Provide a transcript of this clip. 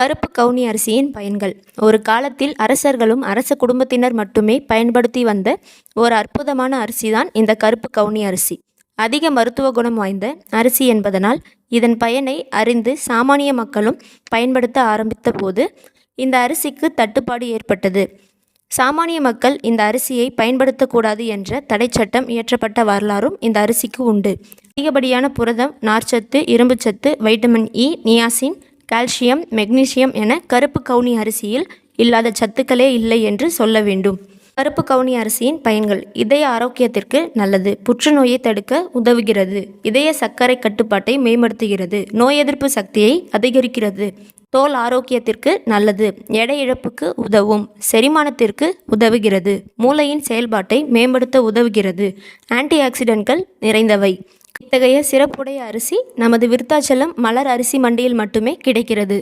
கருப்பு கவுனி அரிசியின் பயன்கள். ஒரு காலத்தில் அரசர்களும் அரச குடும்பத்தினர் மட்டுமே பயன்படுத்தி வந்த ஒரு அற்புதமான அரிசிதான் இந்த கருப்பு கவுனி அரிசி. அதிக மருத்துவ குணம் வாய்ந்த அரிசி என்பதனால் இதன் பயனை அறிந்து சாமானிய மக்களும் பயன்படுத்த ஆரம்பித்த போது இந்த அரிசிக்கு தட்டுப்பாடு ஏற்பட்டது. சாமானிய மக்கள் இந்த அரிசியை பயன்படுத்தக்கூடாது என்ற தடை சட்டம் இயற்றப்பட்ட வரலாறும் இந்த அரிசிக்கு உண்டு. அதிகப்படியான புரதம், நார்ச்சத்து, இரும்புச்சத்து, vitamin E, niacin, calcium, magnesium என கருப்பு கவுனி அரிசியில் இல்லாத சத்துக்களே இல்லை என்று சொல்ல வேண்டும். கருப்பு கவுனி அரிசியின் பயன்கள். இதய ஆரோக்கியத்திற்கு நல்லது. புற்றுநோயை தடுக்க உதவுகிறது. இதய சர்க்கரை கட்டுப்பாட்டை மேம்படுத்துகிறது. நோய் எதிர்ப்பு சக்தியை அதிகரிக்கிறது. தோல் ஆரோக்கியத்திற்கு நல்லது. எடை இழப்புக்கு உதவும். செரிமானத்திற்கு உதவுகிறது. மூளையின் செயல்பாட்டை மேம்படுத்த உதவுகிறது. ஆன்டி ஆக்சிடென்ட்கள் நிறைந்தவை. இத்தகைய சிறப்புடைய அரிசி நமது விருத்தாச்சலம் மலர் அரிசி மண்டியில் மட்டுமே கிடைக்கிறது.